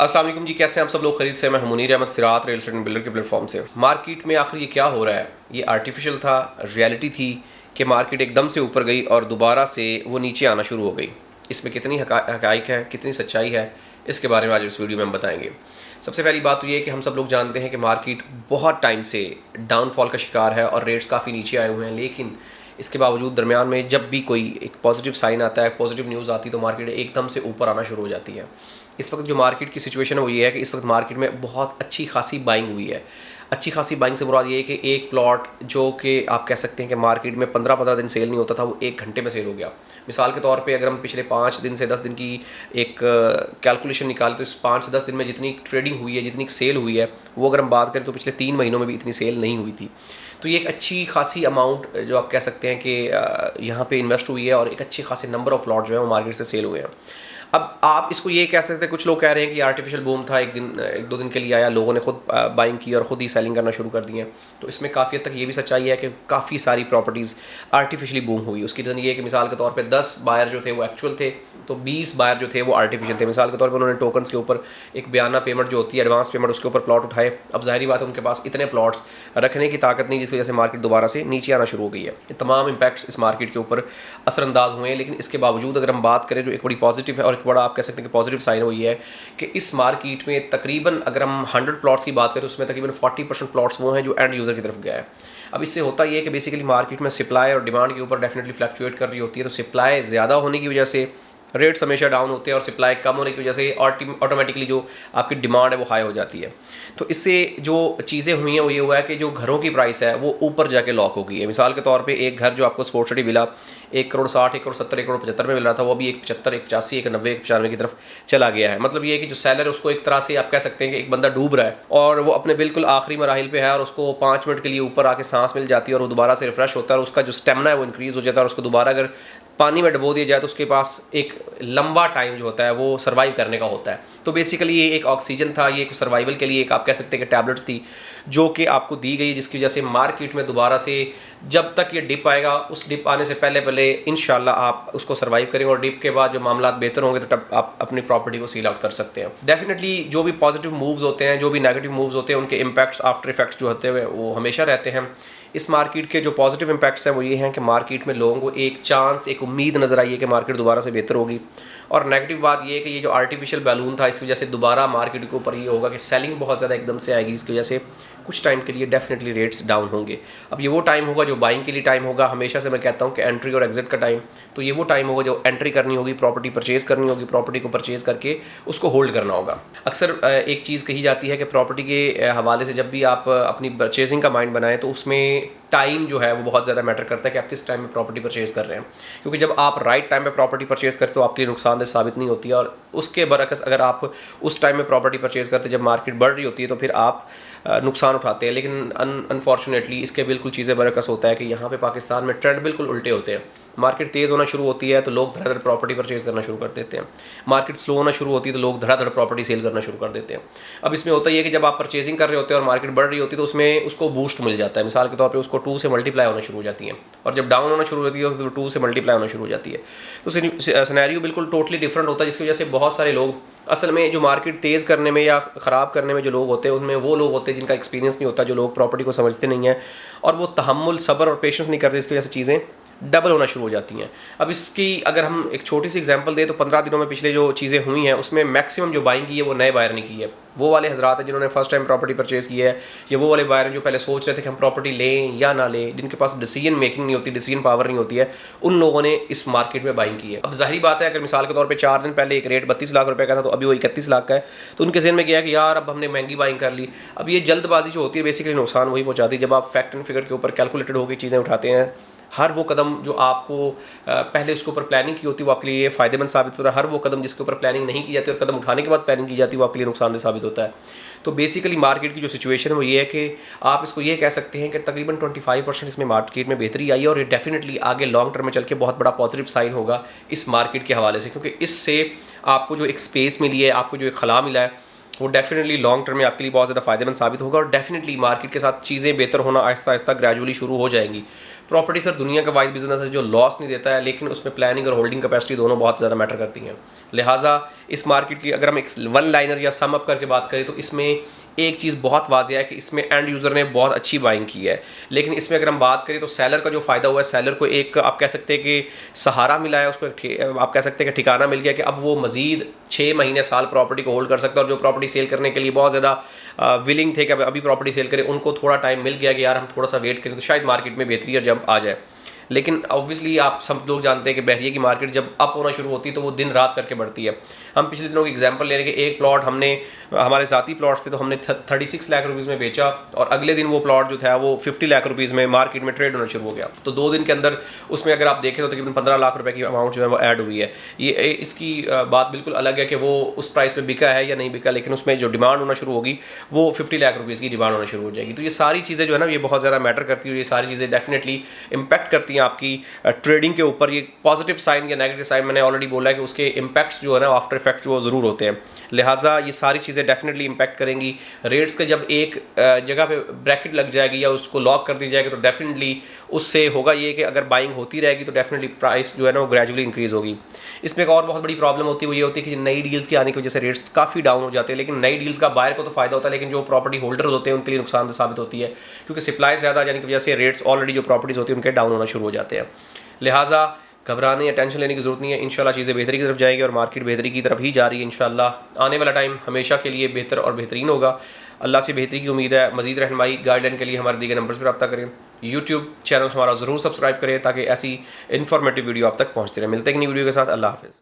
अस्सलाम वालेकुम जी, कैसे हैं आप सब लोग? खरीद से मैं मुनीर अहमद सिरात रियल एस्टेट बिल्डर के प्लेटफॉर्म से। मार्केट में आखिर ये क्या हो रहा है? ये आर्टिफिशियल था, रियलिटी थी कि मार्केट एकदम से ऊपर गई और दोबारा से वो नीचे आना शुरू हो गई। इसमें कितनी हकाइक है, कितनी सच्चाई है, इसके बारे में आज इस वीडियो में हम बताएंगे। सबसे पहली बात तो ये है कि हम सब लोग जानते हैं कि मार्केट बहुत टाइम से डाउनफॉल का शिकार है और रेट्स काफ़ी नीचे आए हुए हैं, लेकिन इसके बावजूद दरमियान में जब भी कोई एक पॉजिटिव साइन आता है, पॉजिटिव न्यूज़ आती है, तो मार्केट एकदम से ऊपर आना शुरू हो जाती है। इस वक्त जो मार्केट की सिचुएशन है वो ये है कि इस वक्त मार्केट में बहुत अच्छी खासी बाइंग हुई है। अच्छी खासी बाइंग से मुराद ये है कि एक प्लॉट जो कि आप कह सकते हैं कि मार्केट में 15-15 दिन सेल नहीं होता था, वो 1 घंटे में सेल हो गया। मिसाल के तौर पे अगर हम पिछले 5 दिन से 10 दिन की एक कैलकुलेशन निकालें तो इस 5 से 10 दिन में जितनी ट्रेडिंग हुई है, जितनी सेल हुई है, वो अगर हम बात करें तो पिछले 3 महीनों में भी इतनी सेल नहीं हुई थी। तो ये एक अच्छी खासी अमाउंट जो आप कह सकते हैं कि यहाँ पे इन्वेस्ट हुई है और एक अच्छी खासी नंबर ऑफ प्लॉट जो है वो मार्केट से सेल हुए हैं। अब आप इसको ये कह सकते हैं, कुछ लोग कह रहे हैं कि आर्टिफिशियल बूम था, एक दो दिन के लिए आया, लोगों ने खुद बाइंग की और ख़ुद ही सेलिंग करना शुरू कर दिए। तो इसमें काफ़ी हद तक ये भी सच्चाई है कि काफ़ी सारी प्रॉपर्टीज़ आर्टिफिशियली बूम हुई। उसकी रीज़न ये है कि मिसाल के तौर पे 10 बायर जो थे वो एक्चुअल थे, तो 20 बायर जो थे वो आर्टिफिशियल थे। मिसाल के तौर पे उन्होंने टोकन्स के ऊपर एक बयाना पेमेंट जो होती है, एडवांस पेमेंट, उसके ऊपर प्लॉट उठाए। अब ज़ाहिर बात है उनके पास इतने प्लॉट्स रखने की ताकत नहीं, जिसकी वजह से मार्केट दोबारा से नीचे आना शुरू हो गई है। ये तमाम इम्पैक्ट्स इस मार्केट के ऊपर असरअंदाज हुए हैं, लेकिन इसके बावजूद अगर हम बात करें जो एक बड़ी पॉजिटिव है और एक बड़ा आप कह सकते हैं कि पॉजिटिव साइन वो ये है कि इस मार्केट में तकरीबन अगर हम 100 प्लॉट्स की बात करें तो उसमें तकरीबन 40% प्लॉट्स वो हैं जो एंड यूज़र की तरफ गया है। अब इससे होता ये है कि बेसिकली मार्केट में सप्लाई और डिमांड के ऊपर डेफिनेटली फ्लक्चुएट कर रही होती है। तो सप्लाई ज़्यादा होने की वजह से रेट्स हमेशा डाउन होते हैं और सप्लाई कम होने की वजह से ऑटोमेटिकली जो आपकी डिमांड है वो हाई हो जाती है। तो इससे जो चीज़ें हुई हैं वो ये हुआ है कि जो घरों की प्राइस है वो ऊपर जाके लॉक हो गई है। मिसाल के तौर पे एक घर जो आपको स्पोर्ट्स सिटी मिला 1,60,00,000, 1,70,00,000, 1,75,00,000 में मिल रहा था, वो अभी 1,75, 1,85, 1,90, 1,95 की तरफ चला गया है। मतलब ये है कि जो सेलर है उसको एक तरह से आप कह सकते हैं कि एक बंदा डूब रहा है और वो अपने बिल्कुल आखिरी मराहिल पे है और उसको 5 मिनट के लिए ऊपर आके सांस मिल जाती है और वो दोबारा से रिफ्रेश होता है और उसका जो स्टेमिना है वो इंक्रीज़ हो जाता है और उसको दोबारा अगर पानी में डुबो दिया जाए तो उसके पास एक लंबा टाइम जो होता है वो सर्वाइव करने का होता है। तो बेसिकली ये एक ऑक्सीजन था, ये एक सर्वाइवल के लिए एक आप कह सकते हैं कि टैबलेट्स थी जो कि आपको दी गई, जिसकी वजह से मार्केट में दोबारा से जब तक ये डिप आएगा, उस डिप आने से पहले पहले इंशाल्लाह आप उसको सर्वाइव करेंगे और डिप के बाद जो मामला बेहतर होंगे तो तब आप अपनी प्रॉपर्टी को सील आउट कर सकते हैं। डेफिनेटली जो भी पॉजिटिव मूव्स होते हैं, जो भी नेगेटिव मूव्स होते हैं, उनके इम्पैक्ट्स, आफ्टर इफेक्ट्स जो होते हैं वो हमेशा रहते हैं। इस मार्केट के जो पॉजिटिव इम्पैक्ट्स हैं वो ये हैं कि मार्केट में लोगों को एक चांस, एक उम्मीद नज़र आई है कि मार्केट दोबारा से बेहतर होगी। और नेगेटिव बात ये है कि ये जो आर्टिफिशियल बैलून था, इसकी वजह से दोबारा मार्केट के ऊपर ये होगा कि सेलिंग बहुत ज़्यादा एकदम से आएगी, इसकी वजह से कुछ टाइम के लिए डेफिनेटली रेट्स डाउन होंगे। अब ये वो टाइम होगा जो बाइंग के लिए टाइम होगा। हमेशा से मैं कहता हूँ कि एंट्री और एग्जिट का टाइम, तो ये वो टाइम होगा जो एंट्री करनी होगी, प्रॉपर्टी परचेज़ करनी होगी, प्रॉपर्टी को परचेज़ करके उसको होल्ड करना होगा। अक्सर एक चीज़ कही जाती है कि प्रॉपर्टी के हवाले से जब भी आप अपनी परचेजिंग का माइंड बनाएं तो उसमें टाइम जो है वो बहुत ज़्यादा मैटर करता है कि आप किस टाइम में प्रॉपर्टी परचेज़ कर रहे हैं। क्योंकि जब आप राइट टाइम पे प्रॉपर्टी परचेज़ करते हो तो आपके लिए नुकसानदेह साबित नहीं होती है, और उसके बरअक्स अगर आप उस टाइम में प्रॉपर्टी परचेज़ करते जब मार्केट बढ़ रही होती है तो फिर आप नुकसान उठाते हैं। लेकिन अनफॉर्चुनेटली इसके बिल्कुल चीज़ें बरअक्स होता है कि यहाँ पे पाकिस्तान में ट्रेंड बिल्कुल उल्टे होते हैं। मार्केट तेज़ होना शुरू होती है तो लोग धड़ाधड़ प्रॉपर्टी परचेज़ करना शुरू कर देते हैं। मार्केट स्लो होना शुरू होती है तो लोग धड़ाधड़ प्रॉपर्टी सेल करना शुरू कर देते हैं। अब इसमें होता ही है कि जब आप परचेजिंग कर रहे होते हैं और मार्केट बढ़ रही होती है तो उसमें उसको बूस्ट मिल जाता है। मिसाल के तौर पे उसको 2 से मल्टीप्लाई होना शुरू हो जाती है, और जब डाउन होना शुरू होती है तो 2 से मल्टीप्लाई होना शुरू हो जाती है। तो सिनेरियो बिल्कुल टोटली डिफरेंट होता है, जिसकी वजह से बहुत सारे लोग असल में जो मार्केट तेज़ करने में या ख़राब करने में जो लोग होते हैं उसमें वो लोग होते हैं जिनका एक्सपीरियंस नहीं होता, जो लोग प्रॉपर्टी को समझते नहीं हैं और वो तहम्मुल, सब्र और पेशेंस नहीं करते, इसकी वजह से चीज़ें डबल होना शुरू हो जाती हैं। अब इसकी अगर हम एक छोटी सी एग्जांपल दें तो 15 दिनों में पिछले जो चीज़ें हुई हैं उसमें मैक्सिमम जो बाइंग की है वो नए बायर ने की है। वो वाले हजरात हैं जिन्होंने फर्स्ट टाइम प्रॉपर्टी परचेज़ की है, या वो वाले बायर हैं जो पहले सोच रहे थे कि हम प्रॉपर्टी लें या ना लें, जिनके पास डिसीजन मेकिंग नहीं होती, डिसीजन पावर नहीं होती है, उन लोगों ने इस मार्केट में बाइंग की है। अब जाहिर बात है अगर मिसाल के तौर पर 4 दिन पहले एक रेट 32 लाख रुपये का था तो अभी वो 31 लाख का है, तो उनके ज़हन में गया कि यार अब हमने महंगी बाइंग कर ली। अब ये जल्दबाजी जो होती है बेसिकली नुकसान वही पहुँचाती है। जब आप फैक्ट एंड फिगर के ऊपर कैलकुलेटेड होकर चीज़ें उठाते हैं, हर वो कदम जो आपको पहले उसके ऊपर प्लानिंग की होती है वो आपके लिए फ़ायदेमंद साबित होता है। हर वो कदम जिसके ऊपर प्लानिंग नहीं की जाती और कदम उठाने के बाद प्लानिंग की जाती है वो आपके लिए नुकसानदेह साबित होता है। तो बेसिकली मार्केट की जो सिचुएशन है वो ये है कि आप इसको ये कह सकते हैं कि तकरीबन 25% इसमें मार्केट में बेहतरी आई है, और ये डेफिनेटली आगे लॉन्ग टर्म में चल के बहुत बड़ा पॉजिटिव साइन होगा इस मार्केट के हवाले से, क्योंकि इससे आपको जो एक स्पेस मिली है, आपको जो एक खला मिला है, वो डेफिनेटली लॉन्ग टर्म में आपके लिए बहुत ज़्यादा फ़ायदेमंद साबित होगा। और डेफिनेटली मार्केट के साथ चीज़ें बेहतर होना आहिस्ता आहिस्ता ग्रेजुअली शुरू हो जाएंगी। प्रॉपर्टी सर दुनिया का वाइड बिजनेस है जो लॉस नहीं देता है, लेकिन उसमें प्लानिंग और होल्डिंग कैपेसिटी दोनों बहुत ज़्यादा मैटर करती हैं। लिहाजा इस मार्केट की अगर हम एक वन लाइनर या सम अप करके बात करें तो इसमें एक चीज़ बहुत वाज़ेह है कि इसमें एंड यूज़र ने बहुत अच्छी बाइंग की है, लेकिन इसमें अगर हम बात करें तो सेलर का जो फ़ायदा हुआ है, सेलर को एक आप कह सकते हैं कि सहारा मिला है, उसको आप कह सकते हैं कि ठिकाना मिल गया कि अब वो मज़ीद 6 महीने साल प्रॉपर्टी को होल्ड कर सकता है। और जो प्रॉपर्टी सेल करने के लिए बहुत ज़्यादा विलिंग थे कि अभी प्रॉपर्टी सेल करें, उनको थोड़ा टाइम मिल गया कि यार हम थोड़ा सा वेट करें तो शायद मार्केट में बेहतरी और जंप आ जाए। लेकिन ऑब्वियसली आप सब लोग जानते हैं कि बहरिया की मार्केट जब अप होना शुरू होती है तो वो दिन रात करके बढ़ती है। हम पिछले दिनों की एग्जांपल ले रहे हैं कि एक प्लॉट हमने, हमारे ज़ाती प्लॉट्स थे तो हमने 36 लाख रुपीज़ में बेचा और अगले दिन वो प्लॉट जो था वो 50 लाख रुपीज़ में मार्केट में ट्रेड होना शुरू हो गया। तो 2 दिन के अंदर उसमें अगर आप देखें तो तकरीबन 15 लाख रुपए की अमाउंट जो है वो ऐड हुई है। ये इसकी बात बिल्कुल अलग है कि वो उस प्राइस पे बिका है या नहीं बिका, लेकिन उसमें जो डिमांड होना शुरू होगी वो 50 लाख रुपीज़ की डिमांड होना शुरू हो जाएगी। तो ये सारी चीज़ें जो है ना ये बहुत ज़्यादा मैटर करती है, ये सारी चीज़ें डेफिनेटली इम्पैक्ट करती हैं आपकी ट्रेडिंग के ऊपर। ये पॉजिटिव साइन या नेगेटिव साइन मैंने ऑलरेडी बोला है कि उसके इम्पैक्ट्स जो है ना आफ्टर इफेक्ट जो ज़रूर होते हैं। लिहाजा ये सारी चीज़ें डेफिनेटली इम्पैक्ट करेंगी। रेट्स के जब एक जगह पे ब्रैकेट लग जाएगी या उसको लॉक कर दी जाएगी तो डेफिनेटली उससे होगा ये कि अगर बाइंग होती रहेगी तो डेफिनेटली प्राइस जो है ना वो ग्रेजुअली इंक्रीज़ होगी। इसमें एक और बहुत बड़ी प्रॉब्लम होती है, वो ये होती है कि नई डील्स के आने की वजह से रेट्स काफ़ी डाउन हो जाते हैं, लेकिन नई डील्स का बायर को तो फ़ायदा होता है, लेकिन जो प्रॉपर्टी होल्डर्स होते हैं उनके लिए नुकसानदेह साबित होती है, क्योंकि सप्लाई ज़्यादा जाने की वजह से रेट्स ऑलरेडी जो प्रॉपर्टीज़ होती है उनके डाउन होना शुरू हो जाते हैं। लिहाजा घबराने या टेंशन लेने की ज़रूरत नहीं है। इंशाल्लाह चीज़ें बेहतरी की तरफ जाएगी और मार्केट बेहतरी की तरफ ही जा रही है। इंशाल्लाह आने वाला टाइम हमेशा के लिए बेहतर और बेहतरीन होगा। अल्लाह से बेहतरी की उम्मीद है। मज़ीद रहनुमाई गाइडलाइन के लिए हमारे दिए गए नंबर्स पर रब्ता करें। यूट्यूब चैनल हमारा ज़रूर सब्सक्राइब करें ताकि ऐसी इन्फॉर्मेटिव वीडियो आप तक पहुँचती रहे। मिलते हैं नई वीडियो के साथ। अल्लाह हाफ़िज़।